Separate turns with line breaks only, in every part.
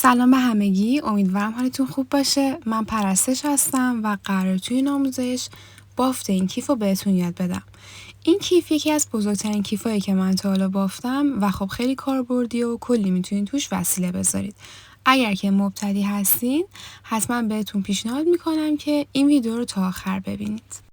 سلام به همگی، امیدوارم حالتون خوب باشه. من پرستش هستم و قراره توی این آموزش بافت این کیف رو بهتون یاد بدم. این کیف یکی از بزرگترین کیفایی که من تا حالا بافتم و خب خیلی کاربردیه و کلی میتونید توش وسیله بذارید. اگر که مبتدی هستین حتما بهتون پیشنهاد میکنم که این ویدیو رو تا آخر ببینید.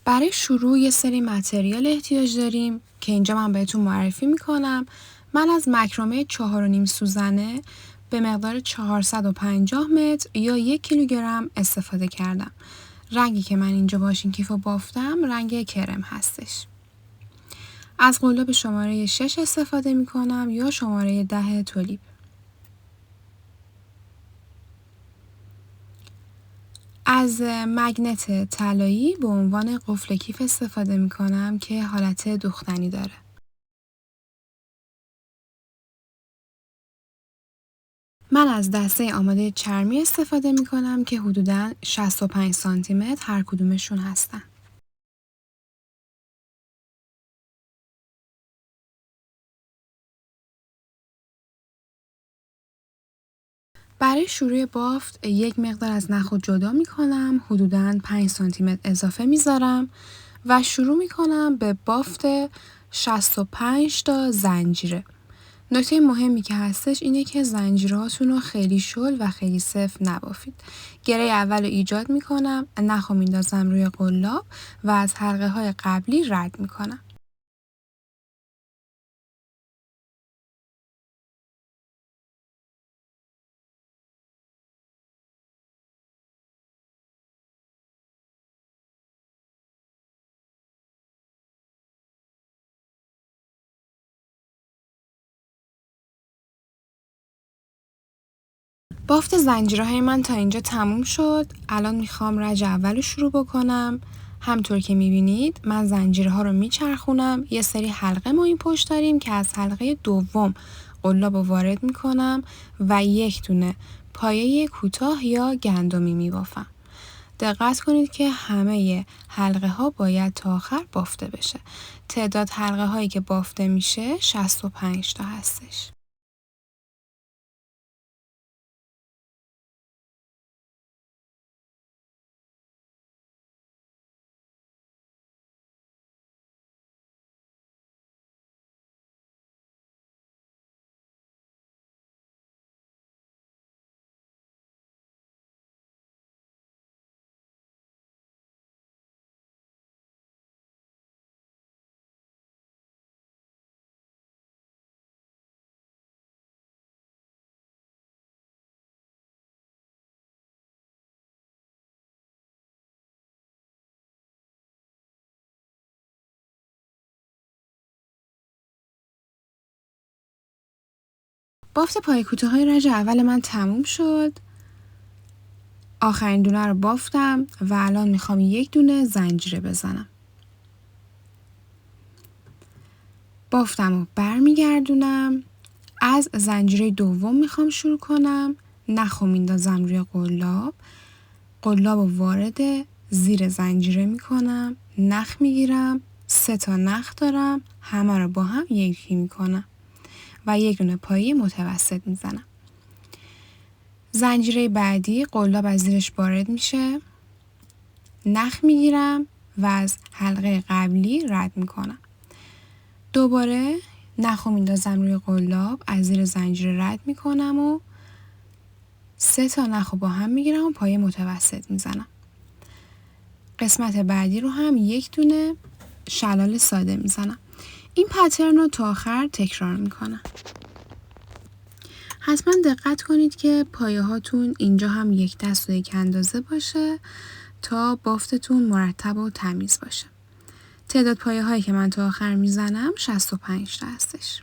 برای شروع یه سری متریال احتیاج داریم که اینجا من بهتون معرفی میکنم. من از مکرمه 4.5 سوزنه به مقدار 450 متر یا 1 کیلوگرم استفاده کردم. رنگی که من اینجا باش این کیف رو بافتم رنگ کرم هستش. از قلاب شماره 6 استفاده میکنم یا شماره 10 تولیب. از مگنت طلایی به عنوان قفل کیف استفاده می کنم که حالت دوختنی داره. من از دسته آماده چرمی استفاده می کنم که حدوداً 65 سانتی متر هر کدومشون هستن. برای شروع بافت یک مقدار از نخود جدا می کنم، حدوداً 5 سانتی متر اضافه می زارم و شروع می کنم به بافت 65 تا زنجیره. نکته مهمی که هستش اینه که زنجیرهاتون رو خیلی شل و خیلی سفت نبافید. گره اول رو ایجاد می کنم، نخ رو میندازم روی قلاب و از حلقه های قبلی رد می کنم. بافت زنجیرهای من تا اینجا تموم شد. الان میخوام رج اول رو شروع بکنم. همطور که میبینید من زنجیرها رو میچرخونم. یه سری حلقه ما این پشت داریم که از حلقه دوم قلاب رو وارد میکنم و یک دونه پایه کوتاه یا گندمی میبافم. دقت کنید که همه حلقه ها باید تا آخر بافته بشه. تعداد حلقه هایی که بافته میشه 65 تا هستش. بافت پای کوتاهای رج اول من تموم شد. آخرین دونه رو بافتم و الان میخوام یک دونه زنجیره بزنم. بافتم و برمیگردونم. از زنجیره دوم میخوام شروع کنم. نخ رو میندازم روی قلاب. قلاب رو وارد زیر زنجیره میکنم. نخ میگیرم. 3 تا نخ دارم. همه رو با هم یکی میکنم و یک دونه پایه متوسط میزنم. زنجیره بعدی قلاب از زیرش وارد میشه. نخ میگیرم و از حلقه قبلی رد میکنم. دوباره نخ رو میندازم روی قلاب، از زیر زنجیره رد میکنم و 3 تا نخ رو با هم میگیرم و پایه متوسط میزنم. قسمت بعدی رو هم یک دونه شلال ساده میزنم. این پترن رو تا آخر تکرار میکنم. حتما دقت کنید که پایه هاتون اینجا هم یک دست و یک اندازه باشه تا بافتتون مرتب و تمیز باشه. تعداد پایه هایی که من تا آخر میزنم 65 تا هستش.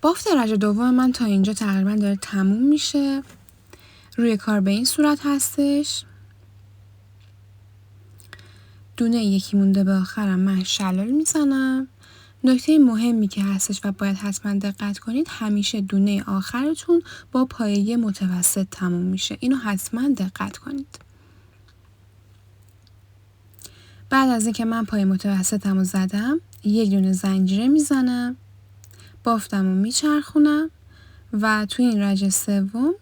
بافت رج دوم من تا اینجا تقریبا داره تموم میشه. روی کار به این صورت هستش. دونه یکی مونده به آخرم من شلال میزنم. نکته مهمی که هستش و باید حتما دقت کنید، همیشه دونه آخرتون با پایه متوسط تموم میشه. اینو حتما دقت کنید. بعد از اینکه من پایه متوسطم رو زدم، یک دونه زنجیره میزنم، بافتم رو میچرخونم و توی این رج سوم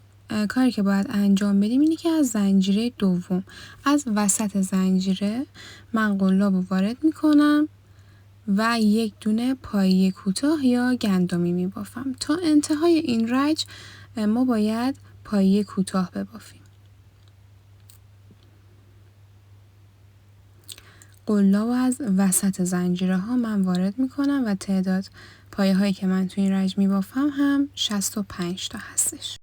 کاری که باید انجام بدیم اینه که از زنجیره دوم، از وسط زنجیره من قلاب رو وارد میکنم و یک دونه پایه کوتاه یا گندمی میبافم. تا انتهای این رج ما باید پایه کوتاه ببافیم. قلاب از وسط زنجیره ها من وارد میکنم و تعداد پایه هایی که من توی این رج میبافم هم 65 تا هستش.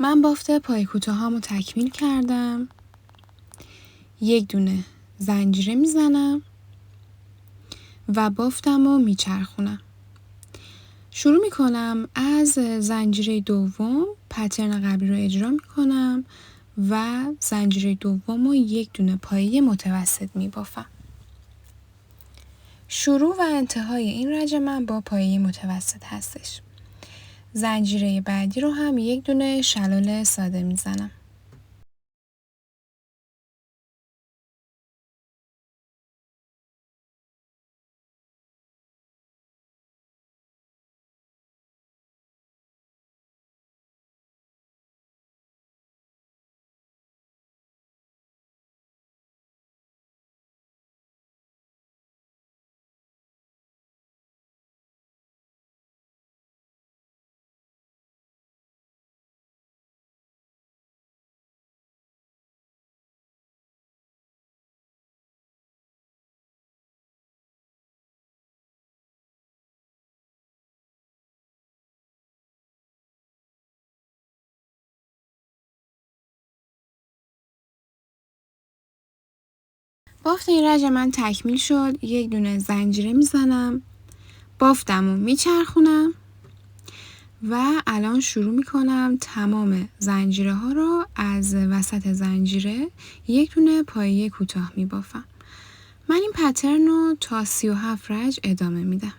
من بافت پای کوتاهامو تکمیل کردم. یک دونه زنجیره میزنم و بافتم رو میچرخونم. شروع میکنم از زنجیره دوم پترن قبلی رو اجرا میکنم و زنجیره دوم رو یک دونه پایه متوسط میبافم. شروع و انتهای این رج من با پایه متوسط هستش. زنجیره بعدی رو هم یک دونه شلال ساده میزنم. بافت این رج من تکمیل شد. یک دونه زنجیره میزنم، بافتم رو میچرخونم و الان شروع میکنم تمام زنجیره ها رو از وسط زنجیره یک دونه پایه کوتاه میبافم. من این پترن رو تا 37 رج ادامه میدم.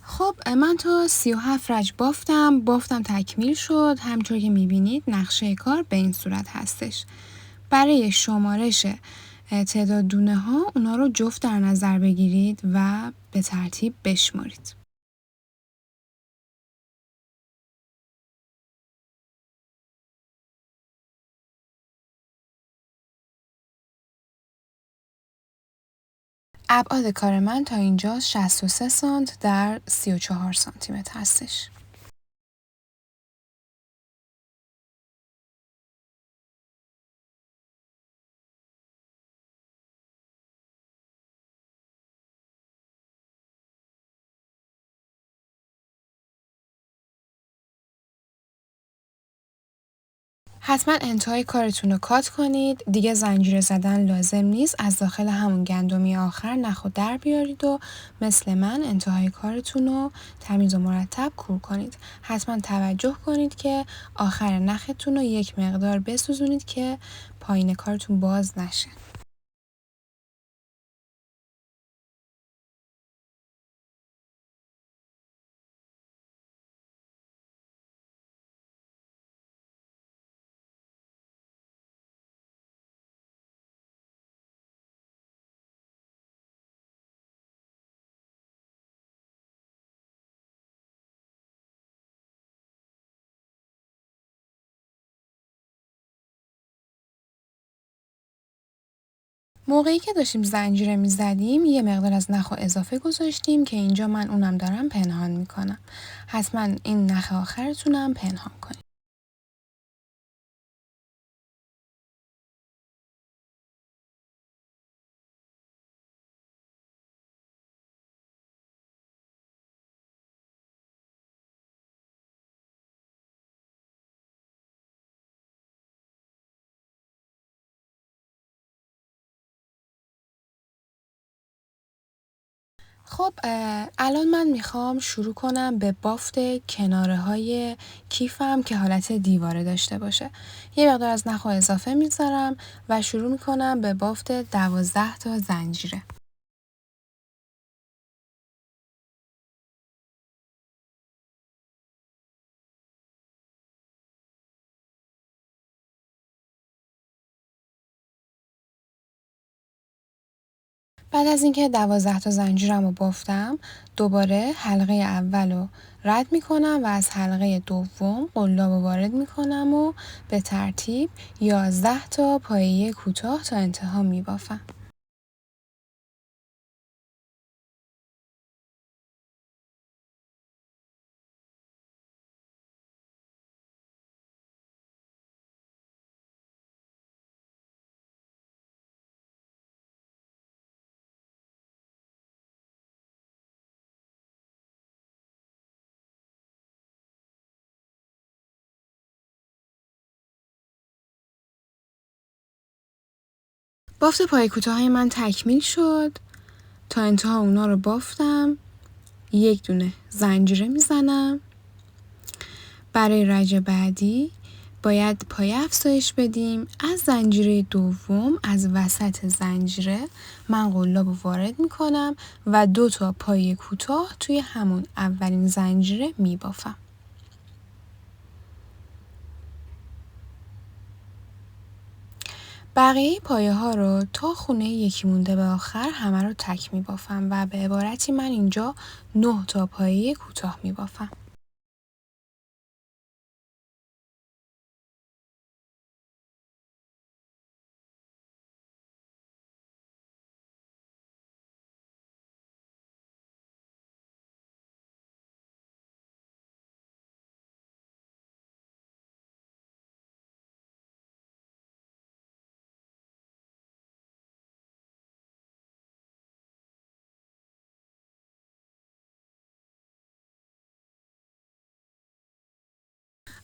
خب من تا 37 رج بافتم تکمیل شد. همونطور که میبینید نقشه کار به این صورت هستش. برای شمارش تعداد دونه ها اونا رو جفت در نظر بگیرید و به ترتیب بشمارید. ابعاد کار من تا اینجا 63 سانت در 34 سانتی متر هستش. حتما انتهای کارتون رو کات کنید. دیگه زنجیره زدن لازم نیست. از داخل همون گندمی آخر نخ رو در بیارید و مثل من انتهای کارتون رو تمیز و مرتب کور کنید. حتما توجه کنید که آخر نختون رو یک مقدار بسوزونید که پایین کارتون باز نشه. موقعی که داشتیم زنجیره میزدیم یه مقدار از نخ اضافه گذاشتیم که اینجا من اونم دارم پنهان میکنم. حتما این نخ آخرتونم پنهان کنید. خب الان من میخوام شروع کنم به بافت کناره های کیفم که حالت دیواره داشته باشه. یه مقدار از نخ اضافه میذارم و شروع میکنم به بافت 12 تا زنجیره. بعد از اینکه 12 تا زنجیرم رو بافتم، دوباره حلقه اول رو رد میکنم و از حلقه دوم قلاب رو وارد میکنم و به ترتیب 11 تا پایه کوتاه تا انتها میبافم. بافت پایه کوتاه من تکمیل شد. تا انتها اونا رو بافتم. یک دونه زنجیره میزنم. برای رج بعدی باید پایه افزایش بدیم. از زنجیره دوم از وسط زنجیره من قلاب رو وارد میکنم و 2 تا پایه کوتاه توی همون اولین زنجیره میبافم. بقیه پایه ها رو تا خونه یکی مونده به آخر همه رو تک میبافم و به عبارتی من اینجا 9 تا پایه کوتاه میبافم.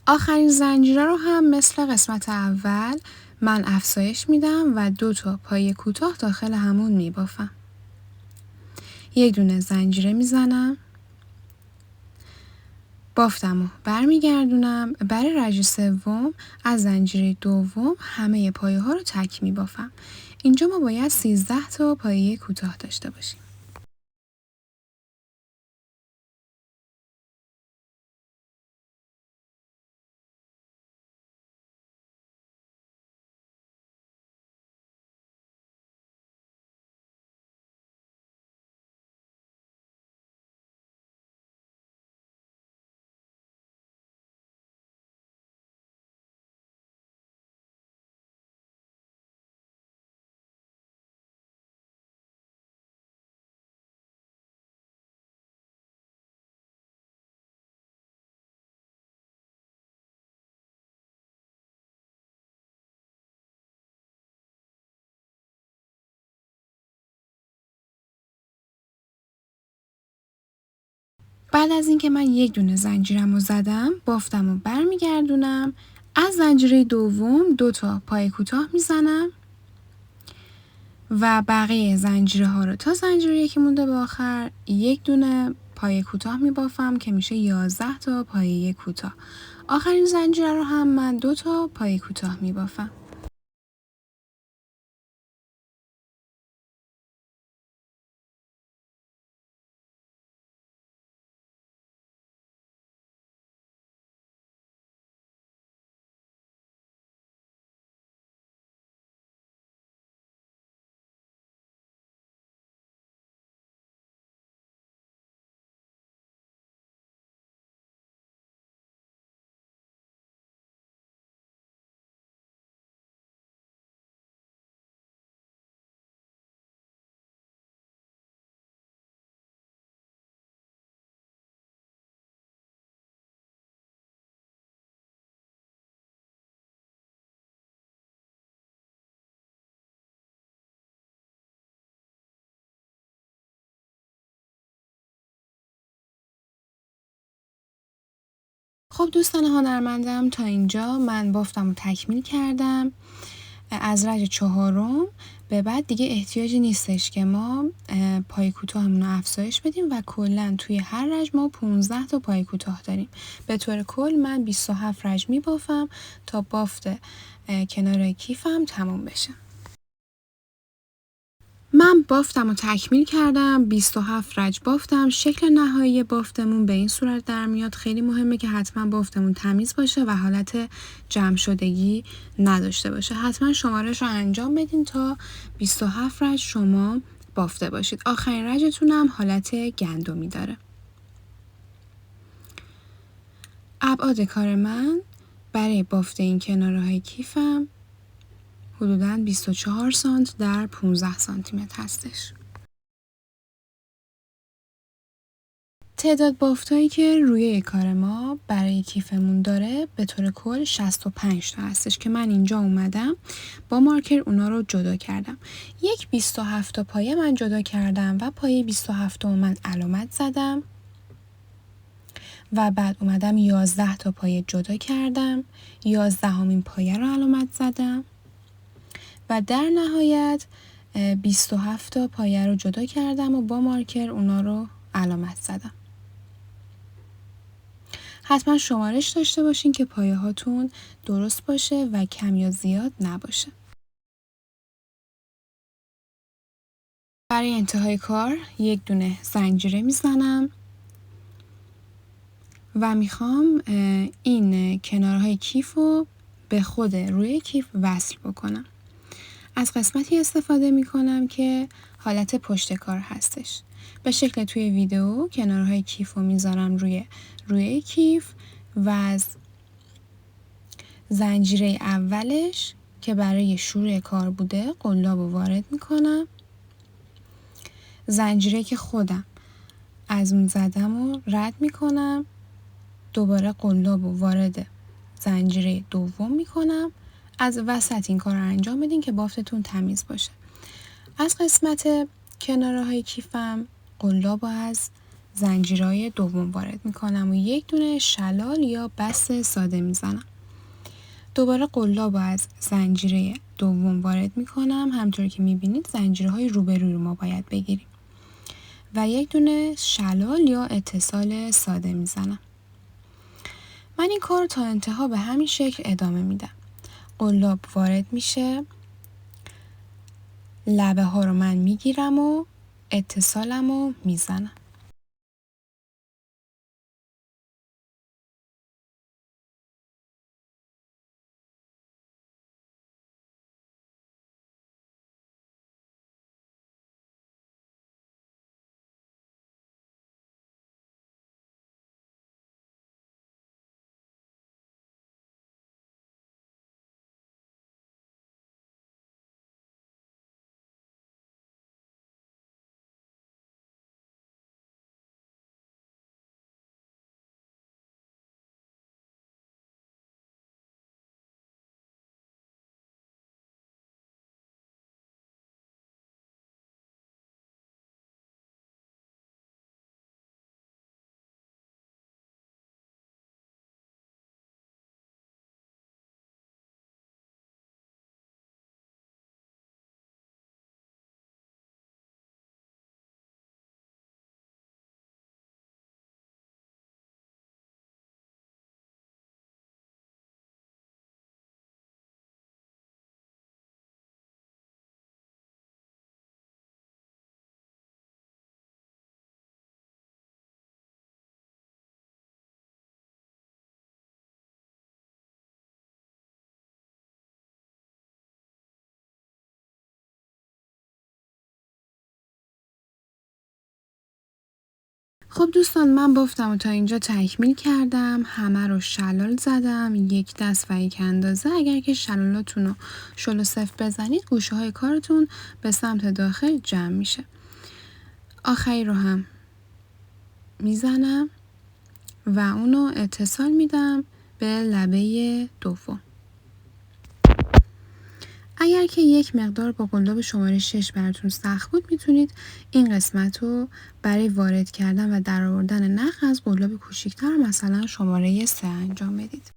آخرین زنجیره رو هم مثل قسمت اول من افزایش میدم و 2 تا پایه کوتاه داخل همون میبافم. یک دونه زنجیره میزنم. بافتم و برمیگردونم. برای رج سوم از زنجیره دوم همه پایه ها رو تک میبافم. اینجا ما باید 13 تا پایه کوتاه داشته باشیم. بعد از اینکه من یک دونه زنجیرم رو زدم بافتم و برمیگردونم. از زنجیره دوم 2 تا پای کوتاه میزنم و بقیه زنجیره ها رو تا زنجیره که مونده به آخر 1 دونه پای کوتاه میبافم که میشه 11 تا پایه کوتاه. آخرین زنجیره رو هم من 2 تا پای کوتاه میبافم. خب دوستان هنرمندم، تا اینجا من بافتم و تکمیل کردم. از رج 4 به بعد دیگه احتیاجی نیستش که ما پای کوتاهمون رو افزایش بدیم و کلا توی هر رج ما 15 تا پای کوتاه داریم. به طور کل من 27 رج میبافم تا بافت کنار کیفم تموم بشه. من بافتم و تکمیل کردم. 27 رج بافتم. شکل نهایی بافتمون به این صورت در میاد. خیلی مهمه که حتما بافتمون تمیز باشه و حالت جمع شدگی نداشته باشه. حتما شمارش رو انجام بدین تا 27 رج شما بافته باشید. آخرین رجتون هم حالت گندمی داره. ابعاد کار من برای بافت این کنارهای کیفم حدوداً 24 سانت در 15 سانتی متر هستش. تعداد بافتایی که روی کار ما برای کیفمون داره به طور کل 65 تا هستش که من اینجا اومدم با مارکر اونا رو جدا کردم. یک 27 تا پایه من جدا کردم و پایه 27 تا من علامت زدم و بعد اومدم 11 تا پایه جدا کردم. 11مین پایه رو علامت زدم و در نهایت 27 تا پایه رو جدا کردم و با مارکر اونا رو علامت زدم. حتما شمارش داشته باشین که پایه هاتون درست باشه و کم یا زیاد نباشه. برای انتهای کار 1 دونه زنجیره میزنم و میخوام این کنارهای کیف رو به خود روی کیف وصل بکنم. از قسمتی استفاده میکنم که حالت پشت کار هستش. به شکل توی ویدیو کنارهای کیف رو میذارم روی کیف و از زنجیره اولش که برای شروع کار بوده قلاب رو وارد میکنم. زنجیره که خودم از اون زدم و رد میکنم. دوباره قلاب رو وارد زنجیره دوم میکنم. از وسط این کار رو انجام بدین که بافتتون تمیز باشه. از قسمت کناره های کیفم قلاب رو از زنجیرهای دوم وارد میکنم و 1 دونه شلال یا بست ساده میزنم. دوباره قلاب رو از زنجیره دوم وارد میکنم. همطور که میبینید زنجیرهای روبروی رو ما باید بگیریم و 1 دونه شلال یا اتصال ساده میزنم. من این کار تا انتها به همین شکل ادامه میدم. قلاب وارد میشه، لبه ها رو من میگیرم و اتصالم رو میزنم. خب دوستان، من بافتم و تا اینجا تکمیل کردم. همه رو شلال زدم، یک دست و یک اندازه. اگر که شلالاتون رو شل و سفت بزنید گوشه های کارتون به سمت داخل جمع میشه. آخری رو هم میزنم و اونو اتصال میدم به لبه دوم. اگر که یک مقدار با قلاب شماره 6 براتون سخت بود میتونید این قسمت رو برای وارد کردن و درآوردن نخ از قلاب کوچیک‌تر مثلا شماره 3 انجام بدید.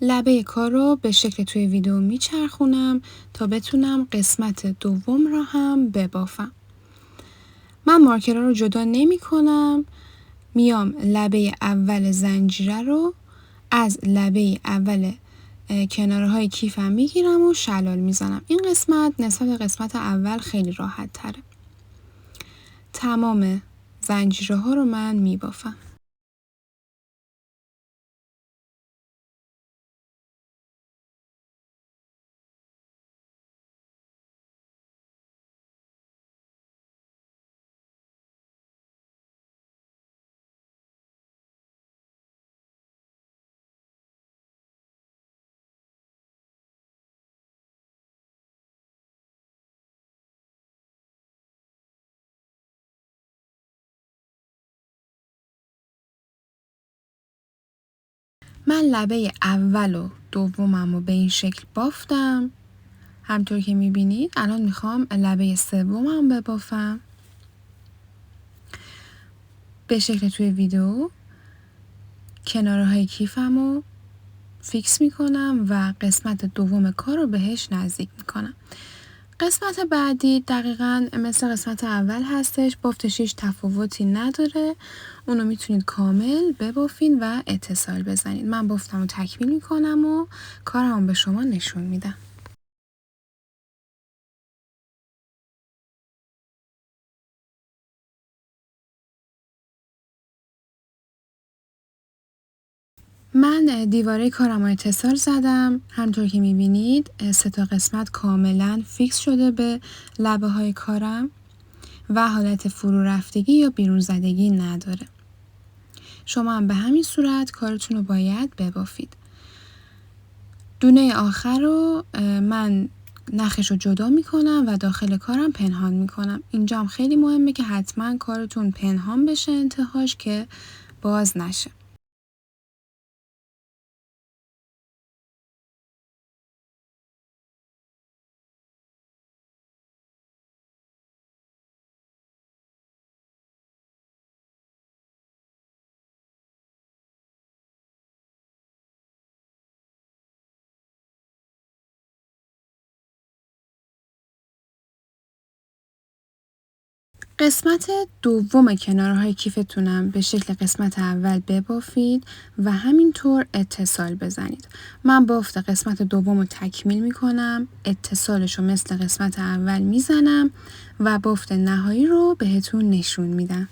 لبه کار رو به شکل توی ویدیو میچرخونم تا بتونم قسمت دوم را هم ببافم. من مارکرها رو جدا نمی کنم. میام لبه اول زنجیره رو از لبه اول کنارهای کیفم میگیرم و شلال میزنم. این قسمت نسبت به قسمت اول خیلی راحت تره. تمام زنجیره ها رو من میبافم. من لبه اول و دومم رو به این شکل بافتم. همطور که میبینید الان میخوام لبه سومم ببافم. به شکل توی ویدیو کناره های کیفم رو فیکس میکنم و قسمت دوم کار رو بهش نزدیک میکنم. قسمت بعدی دقیقاً مثل قسمت اول هستش. بافتش هیچ تفاوتی نداره. اونو میتونید کامل ببافین و اتصال بزنید. من بافتم و تکمیل میکنم و کارم به شما نشون میدم. من دیواره کارم رو اتصال زدم. همطور که میبینید 3 تا قسمت کاملا فیکس شده به لبه های کارم و حالت فرو رفتگی یا بیرون زدگی نداره. شما هم به همین صورت کارتون رو باید ببافید. دونه آخر رو من نخش رو جدا میکنم و داخل کارم پنهان میکنم. اینجا هم خیلی مهمه که حتما کارتون پنهان بشه انتهاش که باز نشه. قسمت دوم کنارهای کیفتونم به شکل قسمت اول ببافید و همینطور اتصال بزنید. من بافت قسمت دوم رو تکمیل میکنم، اتصالش رو مثل قسمت اول میزنم و بافت نهایی رو بهتون نشون میدم.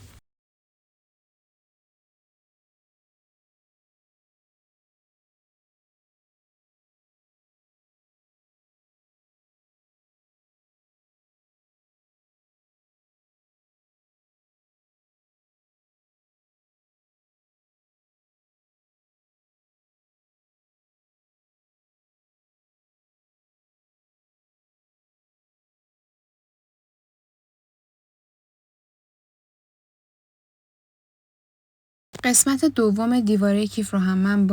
قسمت دوم دیواره کیف رو هم من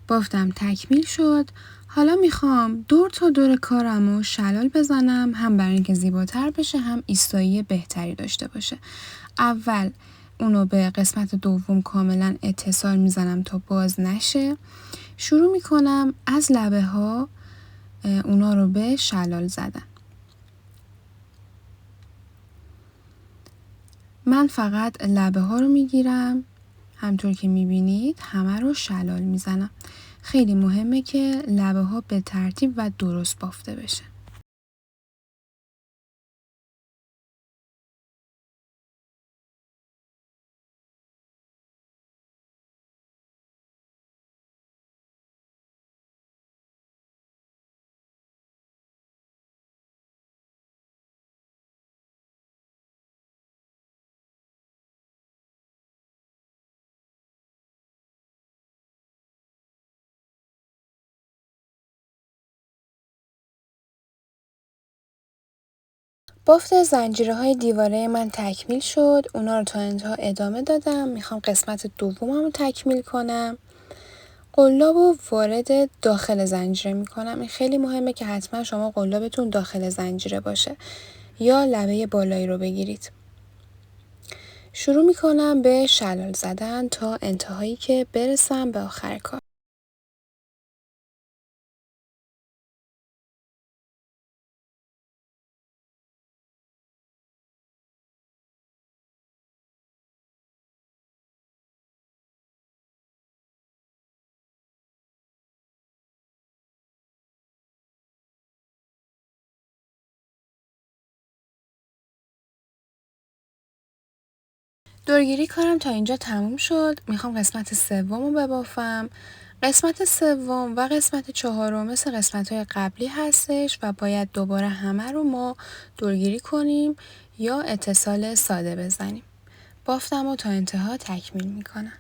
بافتم تکمیل شد. حالا میخوام دور تا دور کارم رو شلال بزنم، هم برای اینکه زیباتر بشه هم ایستایی بهتری داشته باشه. اول اونو به قسمت دوم کاملا اتصال میزنم تا باز نشه. شروع میکنم از لبه ها اونا رو به شلال زدن. من فقط لبه ها رو میگیرم، همطور که میبینید همه رو شلال میزنم. خیلی مهمه که لبه ها به ترتیب و درست بافته بشه. بافت زنجیره‌های دیواره من تکمیل شد. اونا رو تا انتها ادامه دادم. میخوام قسمت دومم رو تکمیل کنم. قلاب رو وارد داخل زنجیره میکنم. این خیلی مهمه که حتما شما قلابتون داخل زنجیره باشه یا لبه بالایی رو بگیرید. شروع میکنم به شلال زدن تا انتهایی که برسم به آخر کار. دورگیری کارم تا اینجا تموم شد. میخوام قسمت سوم رو ببافم. قسمت سوم و قسمت چهارم مثل قسمت‌های قبلی هستش و باید دوباره همه رو ما دورگیری کنیم یا اتصال ساده بزنیم. بافتم رو تا انتها تکمیل میکنم.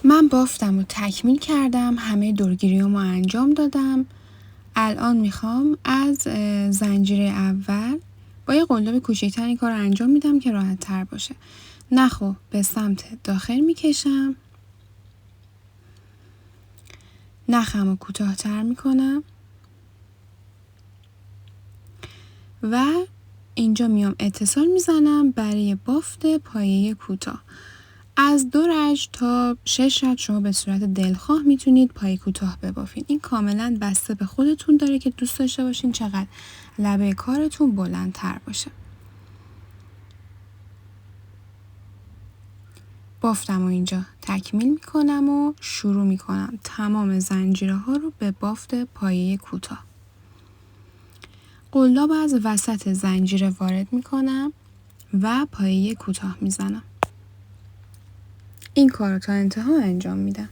من بافتم و تکمیل کردم. همه دورگیریامو انجام دادم. الان میخوام از زنجیره اول با یه قلاب کوچیک‌تر این کار رو انجام میدم که راحت تر باشه. نخو به سمت داخل میکشم. نخم رو کوتاه‌تر میکنم و اینجا میام اتصال میزنم برای بافت پایه کوتاه. از 2 رج تا 6 رج شما به صورت دلخواه میتونید پایه کوتاه ببافین. این کاملا بسته به خودتون داره که دوست داشته باشین چقدر لبه کارتون بلندتر باشه. بافتم و اینجا تکمیل میکنم و شروع میکنم تمام زنجیره ها رو به بافت پایه کوتاه. قلاب از وسط زنجیره وارد میکنم و پایه کوتاه میزنم. این کار رو تا انتها انجام میدم.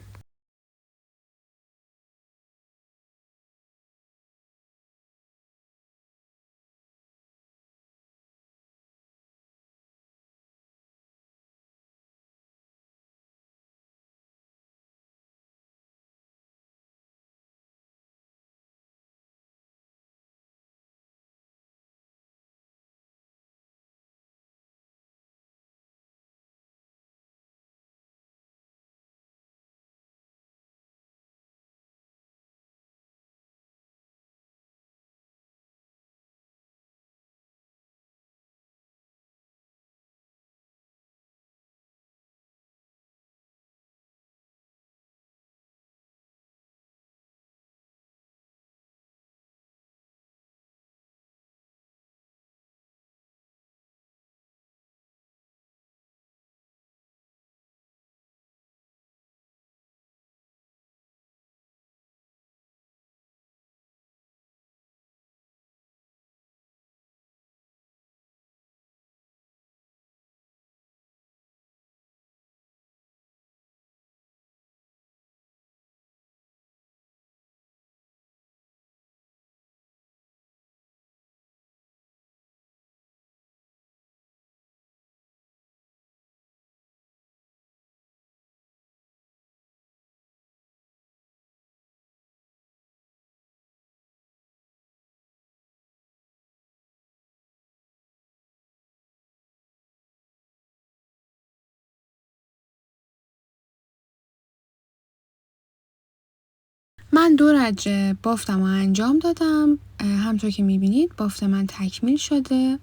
من 2 رج بافتم رو انجام دادم. همطور که میبینید بافت من تکمیل شده.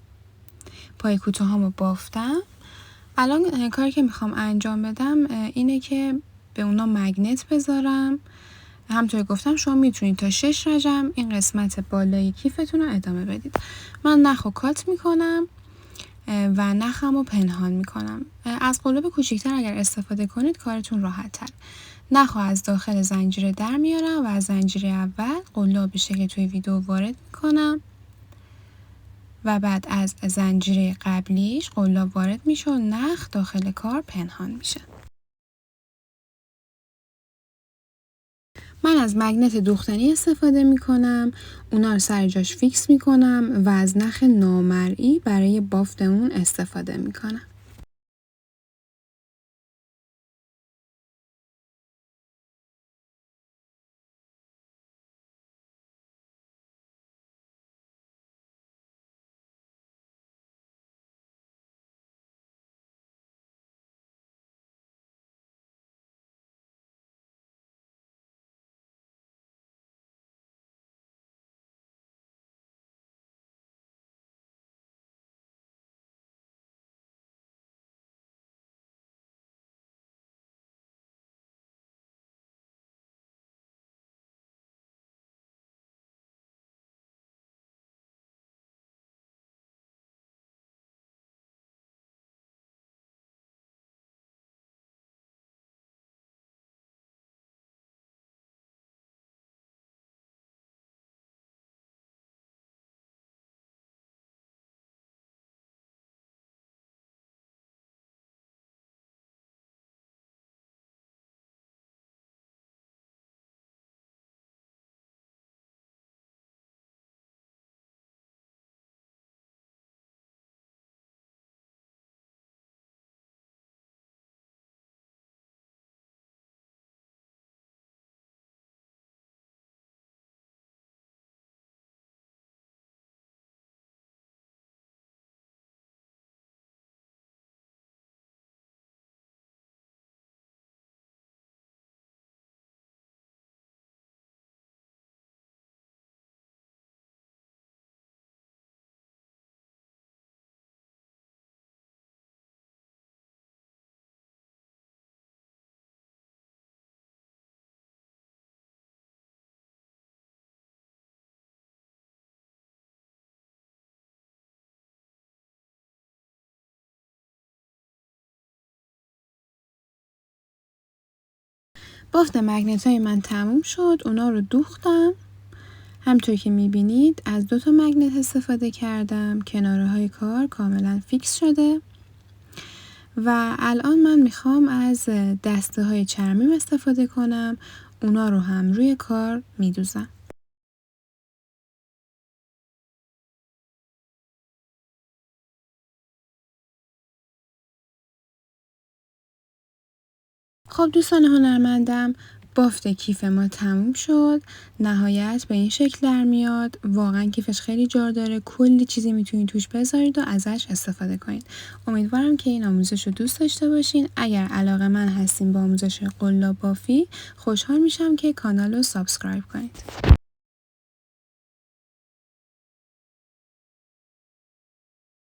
پای کوتاهامو بافتم. الان کاری که میخوام انجام بدم اینه که به اونا مگنت بذارم. همطور گفتم شما میتونید تا 6 رجم این قسمت بالای کیفتون رو ادامه بدید. من نخو کات میکنم و نخم رو پنهان میکنم. از قلاب کوچیکتر اگر استفاده کنید کارتون راحت تر. نخو از داخل زنجیره در میارم و از زنجیره اول قلاب به شکل توی ویدیو وارد میکنم و بعد از زنجیره قبلیش قلاب وارد میشه و نخ داخل کار پنهان میشه. من از مگنت دوختنی استفاده میکنم. اونا رو سر جاش فیکس میکنم و از نخ نامرئی برای بافت اون استفاده میکنم. بافت مگنت های من تموم شد. اونا رو دوختم. همطور که میبینید از 2 تا مگنت استفاده کردم. کناره های کار کاملا فیکس شده و الان من میخوام از دسته های چرمیم استفاده کنم. اونا رو هم روی کار میدوزم. خب دوستان هنرمندم، بافت کیف ما تموم شد. نهایت به این شکل در میاد. واقعا کیفش خیلی جار داره. کلی چیزی میتونید توش بذارید و ازش استفاده کنید. امیدوارم که این آموزش رو دوست داشته باشین. اگر علاقه‌مند هستین با آموزش قلاب بافی، خوشحال میشم که کانال رو سابسکرایب کنید.